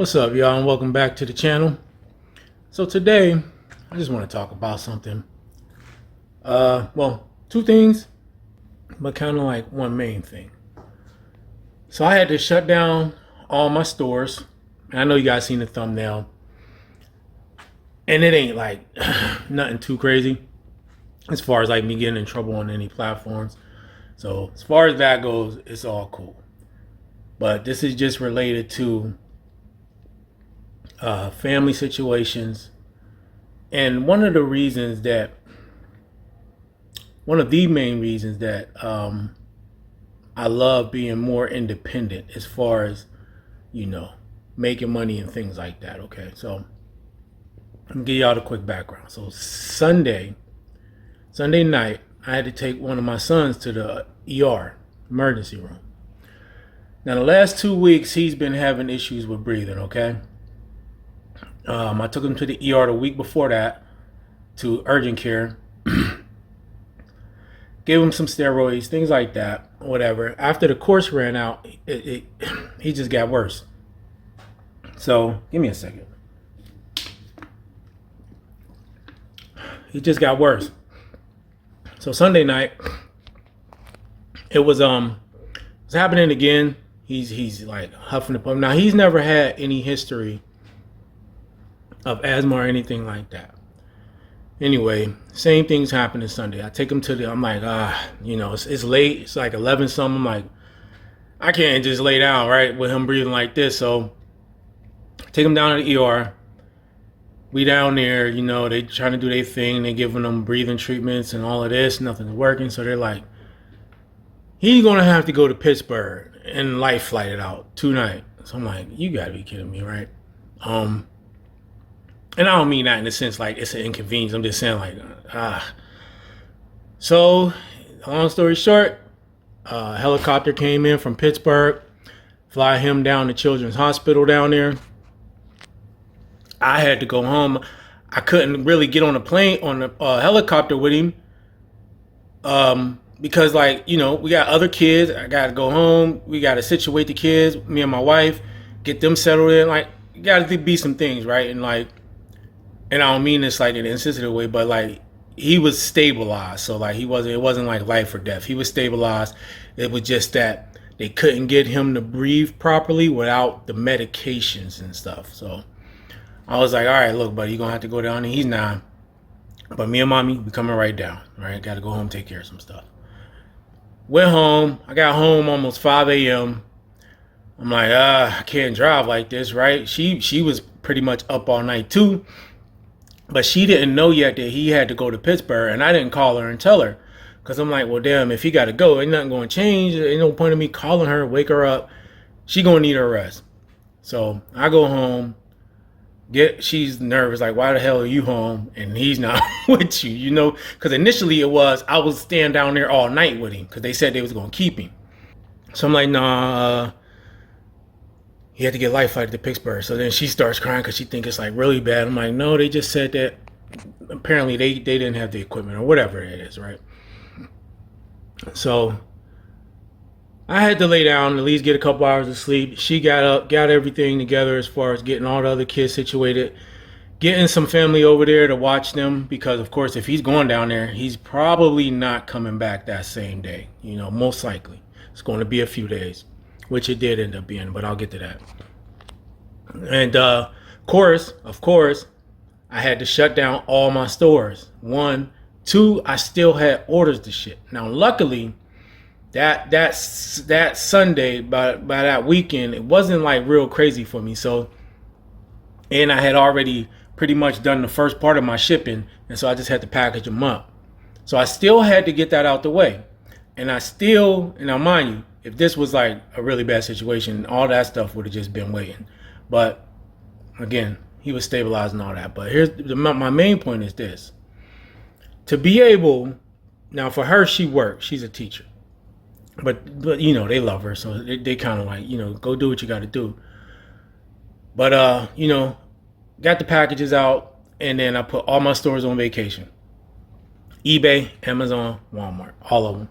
What's up, y'all, and welcome back to the channel. So today, I just want to talk about something. Well, two things, but kind of like one main thing. So I had to shut down all my stores. And I know you guys seen the thumbnail, and it ain't like nothing too crazy as far as like me getting in trouble on any platforms. So as far as that goes, it's all cool. But this is just related to family situations, and one of the main reasons that I love being more independent as far as making money and things like that. Okay, so I'm gonna give y'all the quick background. So Sunday night, I had to take one of my sons to the ER emergency room. Now the last 2 weeks he's been having issues with breathing. Okay. I took him to the ER the week before that to urgent care. Gave him some steroids, things like that, whatever. After the course ran out, he just got worse. So, give me a second. He just got worse. So Sunday night, it was happening again. He's like huffing the puff. Now he's never had any history of asthma or anything like that. Anyway, same things happening Sunday. I take him to I'm like, it's late. It's like 11 something. I'm like, I can't just lay down, right, with him breathing like this. So take him down to the ER. We down there, they trying to do their thing. They giving them breathing treatments and all of this. Nothing's working. So they're like, he's going to have to go to Pittsburgh and life flight it out tonight. So I'm like, you got to be kidding me, right? And I don't mean that in the sense like it's an inconvenience. I'm just saying like, So, long story short, a helicopter came in from Pittsburgh, fly him down to Children's Hospital down there. I had to go home. I couldn't really get on the helicopter with him, because we got other kids. I got to go home. We got to situate the kids, me and my wife, get them settled in. Like, got to be some things, right? And I don't mean this like in an insensitive way, but like he was stabilized. So like it wasn't like life or death. He was stabilized. It was just that they couldn't get him to breathe properly without the medications and stuff. So I was like, all right, look, buddy, you're going to have to go down. And he's 9. But me and mommy, we coming right down. All right, got to go home, take care of some stuff. Went home. I got home almost 5 a.m. I'm like, I can't drive like this, right? She was pretty much up all night too. But she didn't know yet that he had to go to Pittsburgh, and I didn't call her and tell her, because I'm like, well, damn, if he got to go, ain't nothing going to change. Ain't no point in me calling her, wake her up. She going to need her rest. So I go home. She's nervous, like, why the hell are you home and he's not with you, because initially I was staying down there all night with him because they said they was going to keep him. So I'm like, nah, he had to get life flighted to Pittsburgh. So then she starts crying because she thinks it's like really bad. I'm like, no, they just said that apparently they didn't have the equipment or whatever it is, right? So I had to lay down, at least get a couple hours of sleep. She got up, got everything together as far as getting all the other kids situated, getting some family over there to watch them, because of course if he's going down there, he's probably not coming back that same day. Most likely it's going to be a few days, which it did end up being, but I'll get to that. And of course, I had to shut down all my stores. 1, 2, I still had orders to ship. Now, luckily, that Sunday, by that weekend, it wasn't like real crazy for me. So, and I had already pretty much done the first part of my shipping, and so I just had to package them up. So I still had to get that out the way. And now mind you, if this was like a really bad situation, all that stuff would have just been waiting. But again, he was stabilized and all that. But here's my main point is this. To be able, now for her, she works. She's a teacher. But they love her. So they kind of like, go do what you got to do. But, got the packages out. And then I put all my stores on vacation. eBay, Amazon, Walmart, all of them.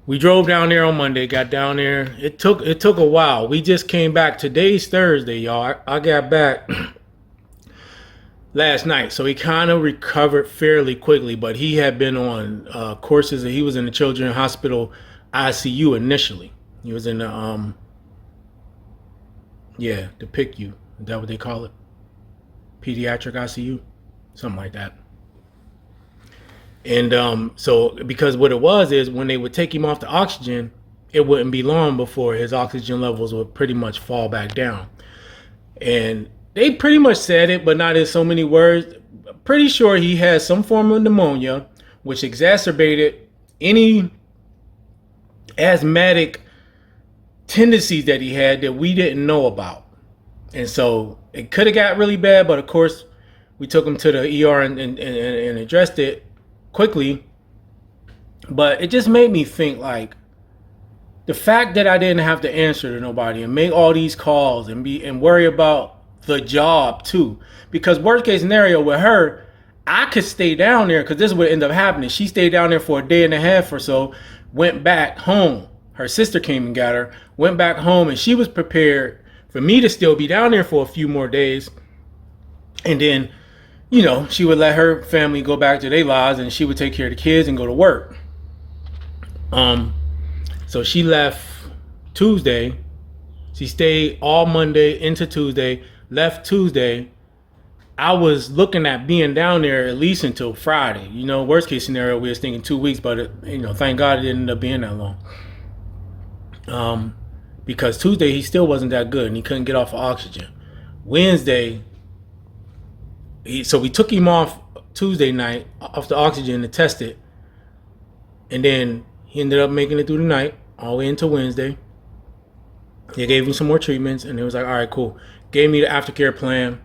We drove down there on Monday, got down there. It took a while. We just came back. Today's Thursday, y'all. I got back last night, so he kind of recovered fairly quickly. But he had been on courses. He was in the Children's Hospital ICU initially. He was in the the PICU. Is that what they call it? Pediatric ICU, something like that. And so because what it was is when they would take him off the oxygen, it wouldn't be long before his oxygen levels would pretty much fall back down. And they pretty much said it, but not in so many words. Pretty sure he had some form of pneumonia, which exacerbated any asthmatic tendencies that he had that we didn't know about. And so it could have got really bad, but of course we took him to the ER and addressed it quickly. But it just made me think, like, the fact that I didn't have to answer to nobody and make all these calls and worry about the job too. Because worst case scenario with her, I could stay down there, because this is what ended up happening. She stayed down there for a day and a half or so, went back home. Her sister came and got her, went back home, and she was prepared for me to still be down there for a few more days. And then, you know, she would let her family go back to their lives, and she would take care of the kids and go to work. So she left Tuesday. She stayed all Monday into Tuesday, left Tuesday. I was looking at being down there at least until Friday. You know, worst case scenario, we was thinking 2 weeks, but thank God it didn't end up being that long. Because Tuesday he still wasn't that good and he couldn't get off of oxygen. Wednesday, so we took him off Tuesday night off the oxygen to test it, and then he ended up making it through the night all the way into Wednesday. They gave him some more treatments, and it was like, all right, cool. Gave me the aftercare plan,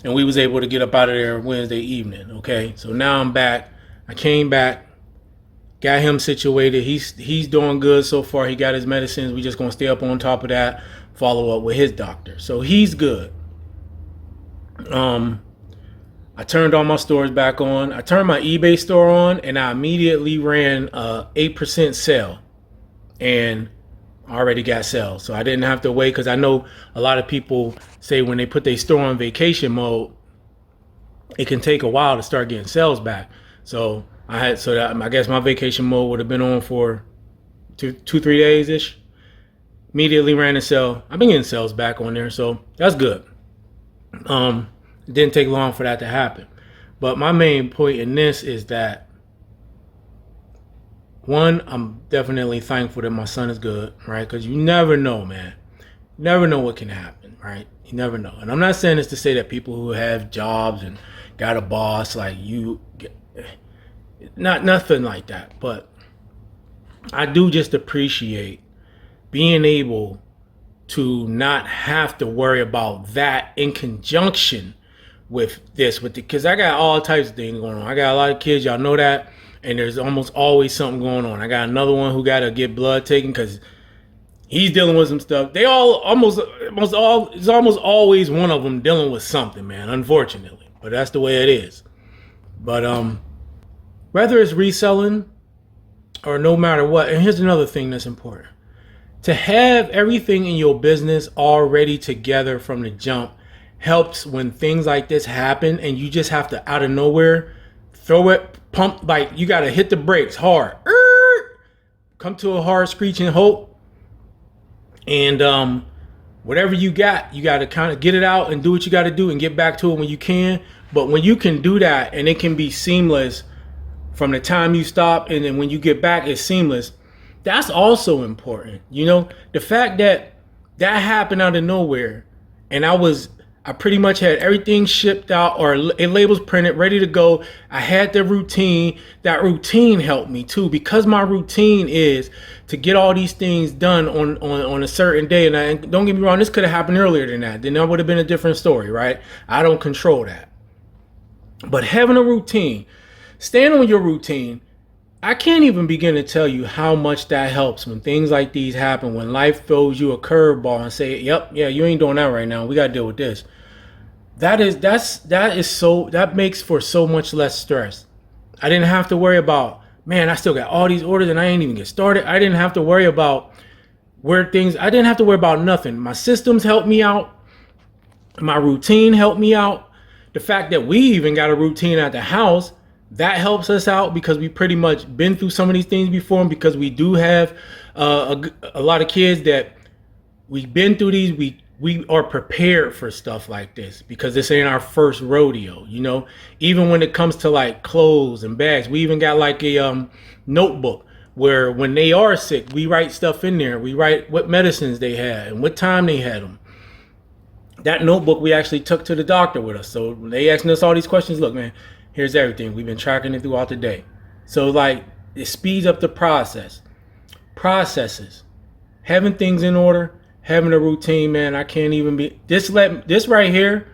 and we was able to get up out of there Wednesday evening. Okay, so now I'm back. I came back, got him situated. He's doing good so far. He got his medicines. We just gonna stay up on top of that, follow up with his doctor. So he's good. I turned all my stores back on. I turned my eBay store on, and I immediately ran a 8% sale, and I already got sales. So I didn't have to wait, because I know a lot of people say when they put their store on vacation mode, it can take a while to start getting sales back. So I guess my vacation mode would have been on for two, 3 days ish. Immediately ran a sale. I've been getting sales back on there, so that's good. It didn't take long for that to happen. But my main point in this is that, one, I'm definitely thankful that my son is good, right? Because you never know, man. You never know what can happen, right? You never know. And I'm not saying this to say that people who have jobs and got a boss like you, nothing like that. But I do just appreciate being able to not have to worry about that in conjunction with this, because I got all types of things going on. I got a lot of kids, y'all know that, and there's almost always something going on. I got another one who got to get blood taken because he's dealing with some stuff. They all it's almost always one of them dealing with something, man, unfortunately. But that's the way it is. But whether it's reselling or no matter what, and here's another thing that's important. To have everything in your business already together from the jump helps when things like this happen and you just have to, out of nowhere, throw it, pump, like you got to hit the brakes hard. Come to a hard screeching halt. And whatever you got to kind of get it out and do what you got to do and get back to it when you can. But when you can do that and it can be seamless from the time you stop and then when you get back, it's seamless. That's also important. You know, the fact that happened out of nowhere and I pretty much had everything shipped out or labels printed, ready to go. I had the routine. That routine helped me too, because my routine is to get all these things done on a certain day. And don't get me wrong, this could have happened earlier than that. Then that would have been a different story, right? I don't control that. But having a routine, staying on your routine, I can't even begin to tell you how much that helps when things like these happen, when life throws you a curveball and say, you ain't doing that right now. We got to deal with this. That makes for so much less stress. I didn't have to worry about man, I still got all these orders and I ain't even get started. I didn't have to worry about I didn't have to worry about nothing. My systems helped me out. My routine helped me out. The fact that we even got a routine at the house, that helps us out because we pretty much been through some of these things before, and because we do have a lot of kids that we've been through these, we are prepared for stuff like this because this ain't our first rodeo, you know. Even when it comes to like clothes and bags, we even got like a notebook where when they are sick, we write stuff in there. We write what medicines they had and what time they had them. That notebook we actually took to the doctor with us. So when they asking us all these questions, look, man, here's everything. We've been tracking it throughout the day. So like it speeds up the processes, having things in order, having a routine, man. I can't even be this right here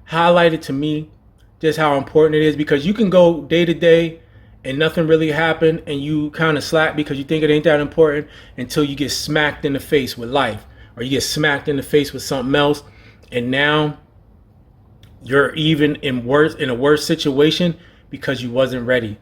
highlighted to me just how important it is, because you can go day to day and nothing really happened and you kind of slack because you think it ain't that important until you get smacked in the face with life, or you get smacked in the face with something else. And now you're even in a worse situation because you wasn't ready,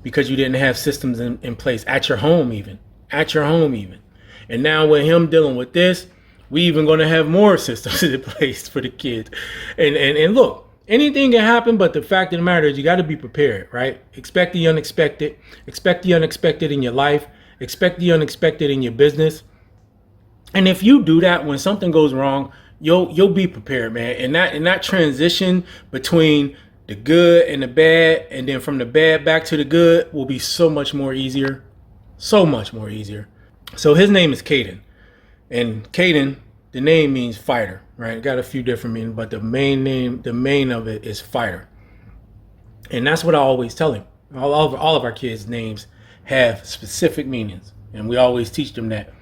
because you didn't have systems in place at your home even. And now with him dealing with this, we even going to have more systems in place for the kids. And look, anything can happen, but the fact of the matter is you got to be prepared, right? Expect the unexpected. Expect the unexpected in your life. Expect the unexpected in your business. And if you do that, when something goes wrong, you'll be prepared, man. And that transition between the good and the bad, and then from the bad back to the good, will be so much more easier. So much more easier. So his name is Caden. And Caden, the name means fighter, right? Got a few different meanings, but the main of it is fighter. And that's what I always tell him. All of our kids' names have specific meanings. And we always teach them that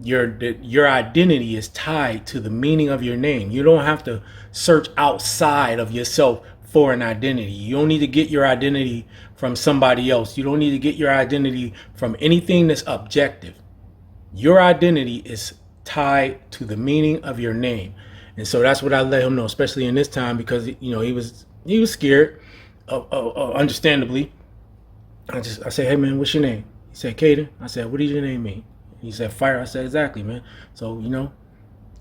your identity is tied to the meaning of your name. You don't have to search outside of yourself for an identity. You don't need to get your identity from somebody else. You don't need to get your identity from anything that's objective. Your identity is tied to the meaning of your name. And so that's what I let him know, especially in this time, because you know he was scared, understandably. I said, hey man, what's your name? He said, Caden. I said, what does your name mean? He said, fire. I said, exactly, man. So, you know,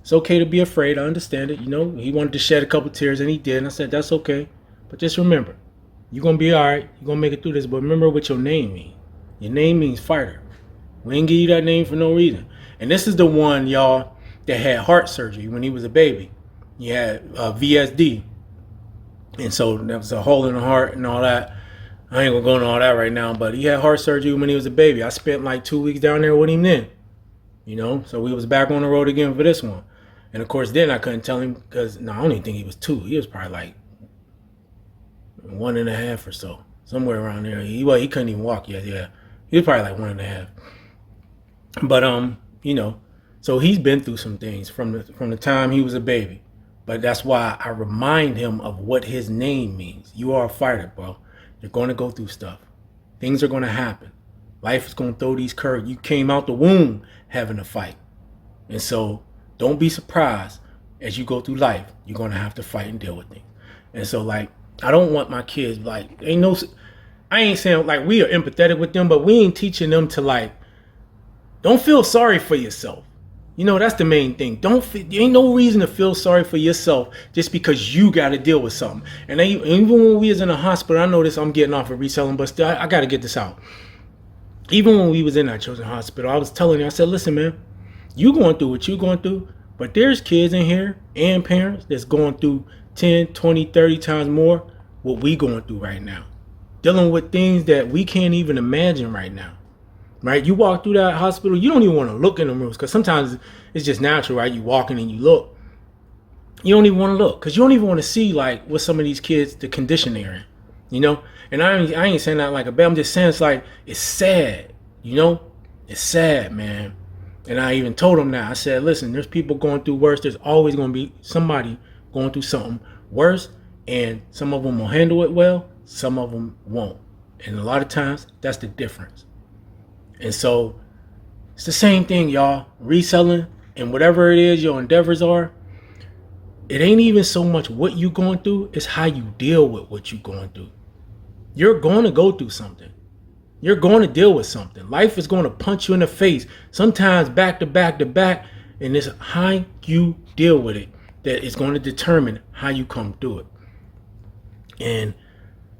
it's okay to be afraid. I understand it. You know, he wanted to shed a couple tears, and he did. And I said, that's okay. But just remember, you're going to be all right. You're going to make it through this. But remember what your name means. Your name means fighter. We didn't give you that name for no reason. And this is the one, y'all, that had heart surgery when he was a baby. He had VSD. And so there was a hole in the heart and all that. I ain't gonna go into all that right now, but he had heart surgery when he was a baby. I spent like 2 weeks down there with him then, you know, so we was back on the road again for this one. And of course, then I couldn't tell him because I don't even think he was 2. He was probably like 1.5 or so, somewhere around there. He couldn't even walk yet. Yeah, he was probably like 1.5. But you know, so he's been through some things from the time he was a baby. But that's why I remind him of what his name means. You are a fighter, bro. You're going to go through stuff. Things are going to happen. Life is going to throw these curves. You came out the womb having a fight. And so don't be surprised as you go through life. You're going to have to fight and deal with things. And so, like, I don't want my kids, like, I ain't saying, like, we are empathetic with them, but we ain't teaching them to, like, don't feel sorry for yourself. You know, that's the main thing. There ain't no reason to feel sorry for yourself just because you got to deal with something. And even when we was in a hospital, I know this, I'm getting off of reselling, but still, I got to get this out. Even when we was in that children's hospital, I was telling you, I said, listen, man, you going through what you going through, but there's kids in here and parents that's going through 10, 20, 30 times more what we going through right now. Dealing with things that we can't even imagine right now. Right? You walk through that hospital, you don't even want to look in the rooms because sometimes it's just natural, right? You walk in and you look. You don't even want to look because you don't even want to see like what some of these kids, the condition they're in, you know? And I ain't saying that like a bad, I'm just saying it's sad, you know? It's sad, man. And I even told them that. I said, listen, there's people going through worse. There's always going to be somebody going through something worse. And some of them will handle it well. Some of them won't. And a lot of times that's the difference. And so it's the same thing, y'all. Reselling and whatever it is your endeavors are, it ain't even so much what you going through, it's how you deal with what you going through. You're going to go through something. You're going to deal with something. Life is going to punch you in the face, sometimes back to back to back, and it's how you deal with it that is going to determine how you come through it. And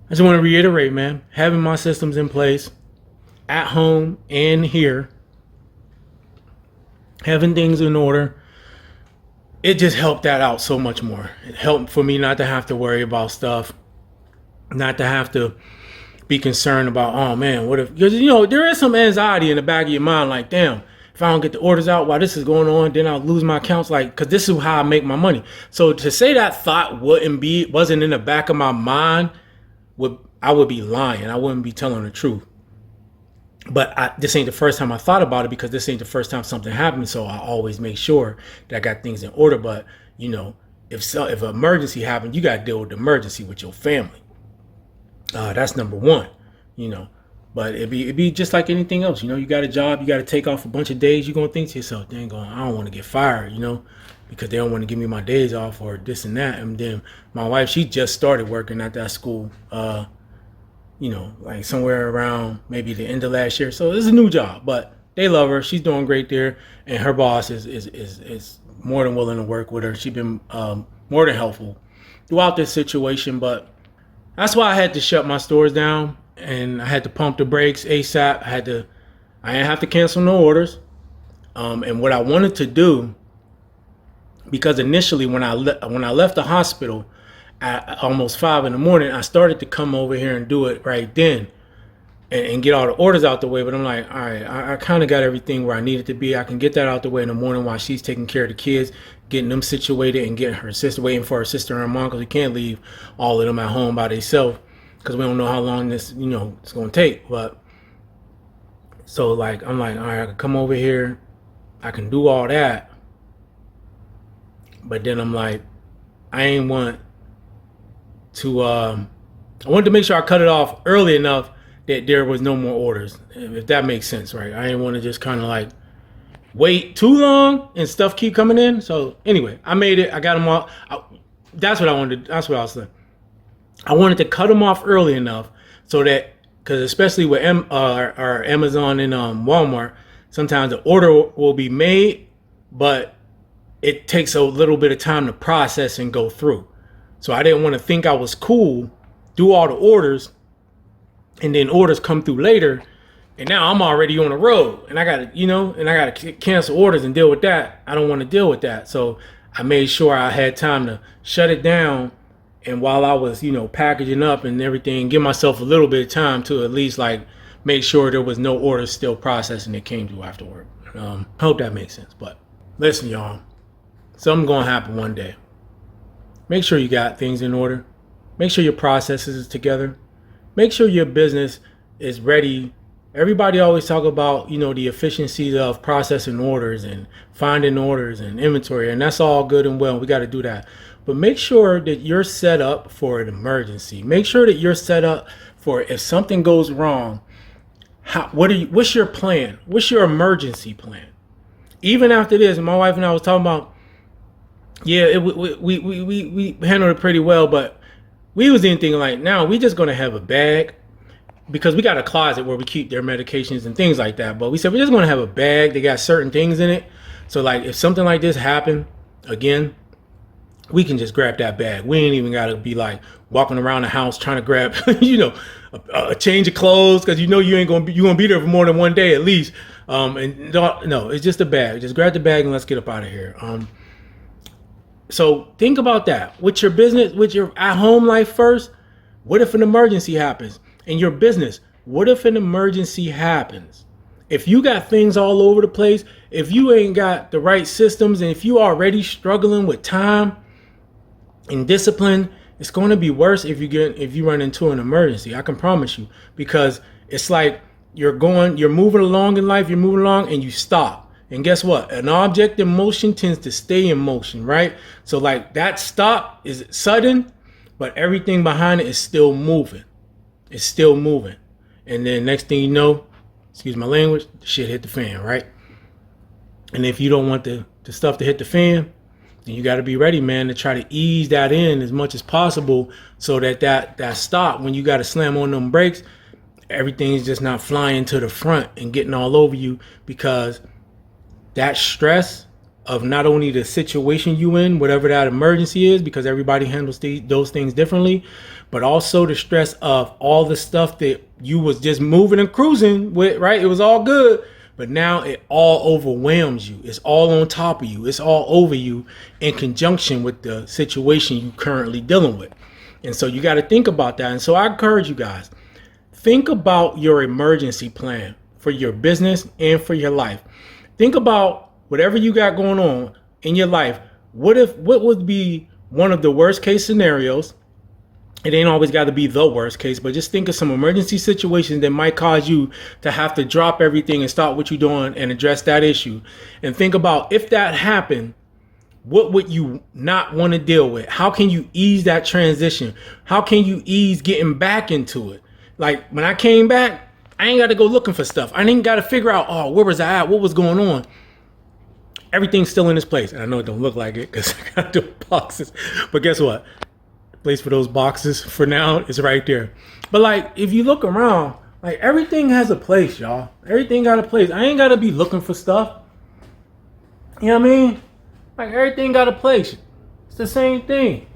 I just want to reiterate, man, having my systems in place at home and here, having things in order, it just helped that out so much more. It helped for me not to have to worry about stuff, not to have to be concerned about, oh man, what if, because there is some anxiety in the back of your mind, like, damn, if I don't get the orders out while this is going on, then I'll lose my accounts, like, because this is how I make my money. So to say that thought wasn't in the back of my mind, I would be lying. I wouldn't be telling the truth. But this ain't the first time I thought about it, because this ain't the first time something happened. So I always make sure that I got things in order. But, if an emergency happened, you got to deal with the emergency with your family. That's number one, But it'd be just like anything else. You got a job, you got to take off a bunch of days. You're going to think to yourself, dang, I don't want to get fired, because they don't want to give me my days off or this and that. And then my wife, she just started working at that school, like somewhere around maybe the end of last year. So it's a new job, but they love her. She's doing great there. And her boss is more than willing to work with her. She's been more than helpful throughout this situation. But that's why I had to shut my stores down, and I had to pump the brakes ASAP. I didn't have to cancel no orders. And what I wanted to do, because initially when I left the hospital at almost 5 a.m, I started to come over here and do it right then and get all the orders out the way. But I'm like, all right, I kind of got everything where I needed to be. I can get that out the way in the morning while she's taking care of the kids, getting them situated, and getting her sister, waiting for her sister and her mom, because we can't leave all of them at home by themselves, because we don't know how long this, it's going to take. But so like, I'm like, all right, I can come over here, I can do all that. But then I'm like, I wanted to make sure I cut it off early enough that there was no more orders, if that makes sense, right? I didn't want to just kind of like wait too long and stuff keep coming in. So anyway, I made it. I got them all. That's what I wanted. That's what I was saying. I wanted to cut them off early enough so that, because especially with our Amazon and Walmart, sometimes the order will be made, but it takes a little bit of time to process and go through. So I didn't want to think I was cool, do all the orders, and then orders come through later, and now I'm already on the road, and I gotta cancel orders and deal with that. I don't want to deal with that. So I made sure I had time to shut it down, and while I was, packaging up and everything, give myself a little bit of time to at least like make sure there was no orders still processing that came through afterward. I hope that makes sense. But listen, y'all, something's gonna happen one day. Make sure you got things in order. Make sure your processes is together. Make sure your business is ready. Everybody always talk about, the efficiencies of processing orders and finding orders and inventory, and that's all good and well. We got to do that. But make sure that you're set up for an emergency. Make sure that you're set up for if something goes wrong. What's your plan? What's your emergency plan? Even after this, my wife and I was talking about, yeah, we handled it pretty well, but we was even thinking like, now we just gonna have a bag, because we got a closet where we keep their medications and things like that. But we said we're just gonna have a bag. They got certain things in it, so like if something like this happened again, we can just grab that bag. We ain't even gotta be like walking around the house trying to grab, a change of clothes, because you gonna be there for more than one day at least. And no, it's just a bag. Just grab the bag and let's get up out of here. So think about that with your business, with your at-home life first. What if an emergency happens in your business? What if an emergency happens? If you got things all over the place, if you ain't got the right systems, and if you already struggling with time and discipline, it's going to be worse if you run into an emergency. I can promise you, because it's like you're moving along in life, and you stop. And guess what? An object in motion tends to stay in motion, right? So like that stop is sudden, but everything behind it is still moving. It's still moving. And then next thing you know, excuse my language, the shit hit the fan, right? And if you don't want the stuff to hit the fan, then you got to be ready, man, to try to ease that in as much as possible, so that stop, when you got to slam on them brakes, everything's just not flying to the front and getting all over you, because that stress of not only the situation you in, whatever that emergency is, because everybody handles those things differently, but also the stress of all the stuff that you was just moving and cruising with, right? It was all good, but now it all overwhelms you. It's all on top of you. It's all over you in conjunction with the situation you currently dealing with. And so you got to think about that. And so I encourage you guys, think about your emergency plan for your business and for your life. Think about whatever you got going on in your life. What would be one of the worst case scenarios? It ain't always got to be the worst case, but just think of some emergency situations that might cause you to have to drop everything and stop what you're doing and address that issue. And think about, if that happened, what would you not want to deal with? How can you ease that transition? How can you ease getting back into it? Like when I came back, I ain't got to go looking for stuff. I ain't got to figure out, oh, where was I at? What was going on? Everything's still in its place. And I know it don't look like it because I got the boxes. But guess what? The place for those boxes for now is right there. But like, if you look around, like everything has a place, y'all. Everything got a place. I ain't got to be looking for stuff. You know what I mean? Like everything got a place. It's the same thing.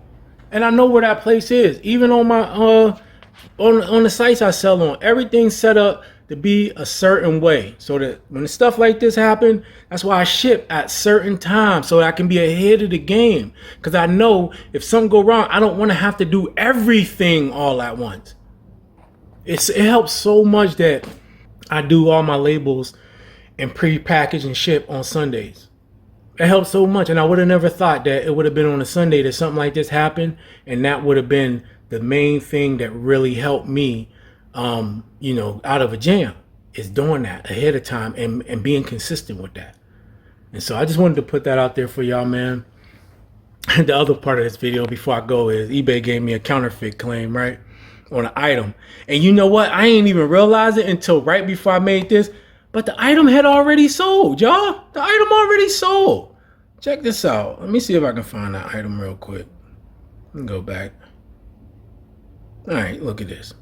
And I know where that place is. Even on my on the sites I sell on, everything's set up to be a certain way, so that when stuff like this happen, that's why I ship at certain times, so that I can be ahead of the game. Because I know if something go wrong, I don't want to have to do everything all at once. It helps so much that I do all my labels and pre-package and ship on Sundays. It helps so much, and I would have never thought that it would have been on a Sunday that something like this happened, and that would have been the main thing that really helped me, out of a jam, is doing that ahead of time and being consistent with that. And so I just wanted to put that out there for y'all, man. The other part of this video before I go is eBay gave me a counterfeit claim, right, on an item. And you know what? I ain't even realize it until right before I made this, but the item had already sold, y'all. The item already sold. Check this out. Let me see if I can find that item real quick. Let me go back. All right, look at this.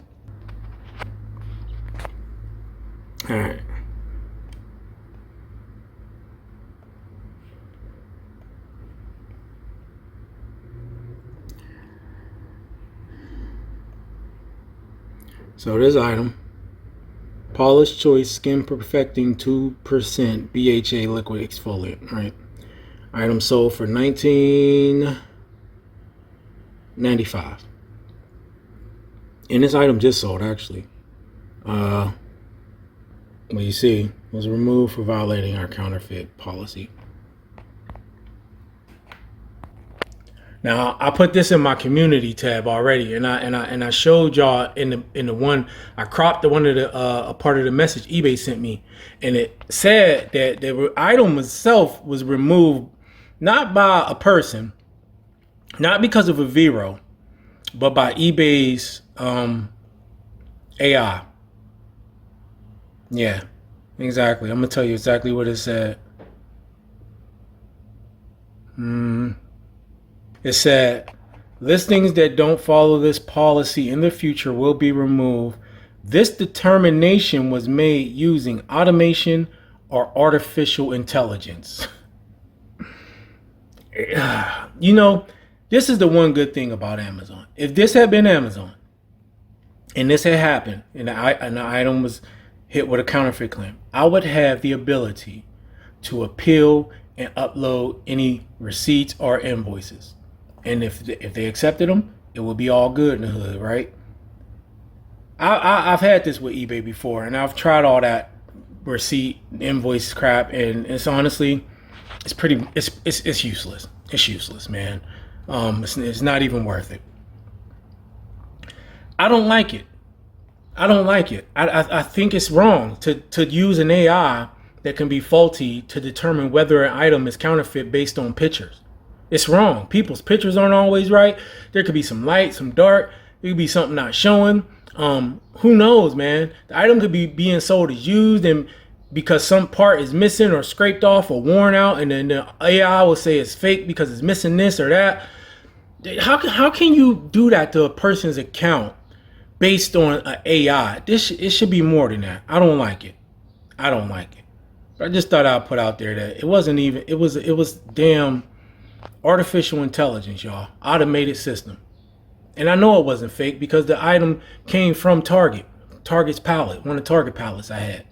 All right. So this item, Paula's Choice Skin Perfecting 2% BHA Liquid Exfoliant, right? Item sold for $19.95. And this item just sold, actually. Well, you see, was removed for violating our counterfeit policy. Now I put this in my community tab already, and I showed y'all in the one I cropped the one of the a part of the message eBay sent me, and it said that the item itself was removed not by a person, not because of a Vero, but by eBay's AI. Yeah, exactly. I'm gonna tell you exactly what it said. It said, listings that don't follow this policy in the future will be removed. This determination was made using automation or artificial intelligence. You know, this is the one good thing about Amazon. If this had been Amazon and this had happened and the item was hit with a counterfeit claim, I would have the ability to appeal and upload any receipts or invoices. And if they accepted them, it would be all good in the hood, right? I've had this with eBay before, and I've tried all that receipt invoice crap, and it's honestly, it's useless. It's useless, man. It's not even worth it. I don't like it. I think it's wrong to use an AI that can be faulty to determine whether an item is counterfeit based on pictures. It's wrong. People's pictures aren't always right. There could be some light, some dark. There could be something not showing. Who knows, man? The item could be being sold as used, and because some part is missing or scraped off or worn out, and then the AI will say it's fake because it's missing this or that. How can you do that to a person's account based on an AI. It should be more than that. I don't like it. I don't like it. But I just thought I'd put out there that it wasn't even. It was damn artificial intelligence, y'all. Automated system. And I know it wasn't fake because the item came from Target. Target's pallet, one of the Target pallets I had.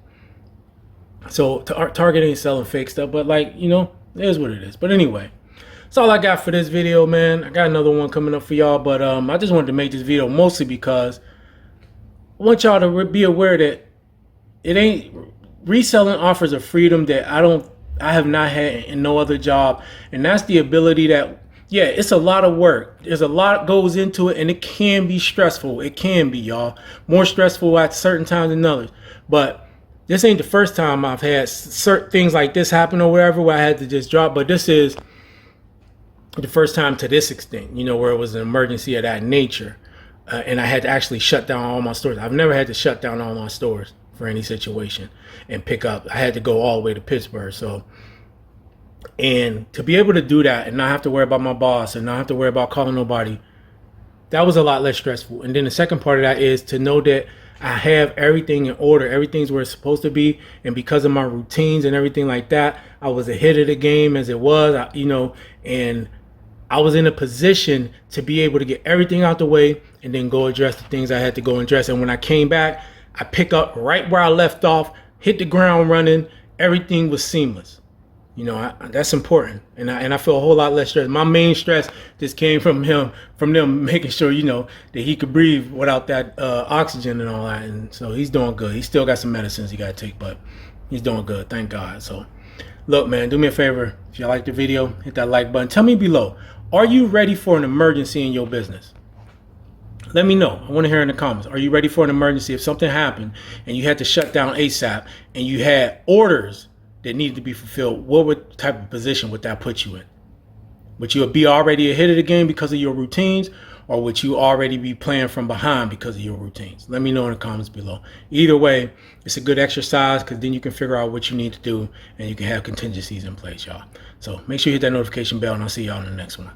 So Target ain't selling fake stuff, but like, you know, it is what it is. But anyway, that's all I got for this video, man. I got another one coming up for y'all, but I just wanted to make this video mostly because I want y'all to be aware that it ain't reselling offers a freedom that I have not had in no other job, and that's the ability that, yeah, it's a lot of work. There's a lot goes into it, and it can be stressful. It can be, y'all, more stressful at certain times than others. But this ain't the first time I've had certain things like this happen or whatever where I had to just drop. But this is the first time to this extent, you know, where it was an emergency of that nature, and I had to actually shut down all my stores. I've never had to shut down all my stores for any situation and pick up. I had to go all the way to Pittsburgh. So, and to be able to do that and not have to worry about my boss and not have to worry about calling nobody, that was a lot less stressful. And then the second part of that is to know that I have everything in order. Everything's where it's supposed to be. And because of my routines and everything like that, I was ahead of the game as it was, you know, and I was in a position to be able to get everything out the way and then go address the things I had to go address. And when I came back, I pick up right where I left off, hit the ground running. Everything was seamless. You know, that's important. And I feel a whole lot less stress. My main stress just came from them making sure, you know, that he could breathe without that oxygen and all that. And so he's doing good. He still got some medicines he got to take, but he's doing good. Thank God. So look, man, do me a favor. If you like the video, hit that like button. Tell me below, are you ready for an emergency in your business? Let me know. I want to hear in the comments. Are you ready for an emergency? If something happened and you had to shut down ASAP and you had orders that needed to be fulfilled, what type of position would that put you in? Would you be already ahead of the game because of your routines, or would you already be playing from behind because of your routines? Let me know in the comments below. Either way, it's a good exercise because then you can figure out what you need to do and you can have contingencies in place, y'all. So make sure you hit that notification bell, and I'll see y'all in the next one.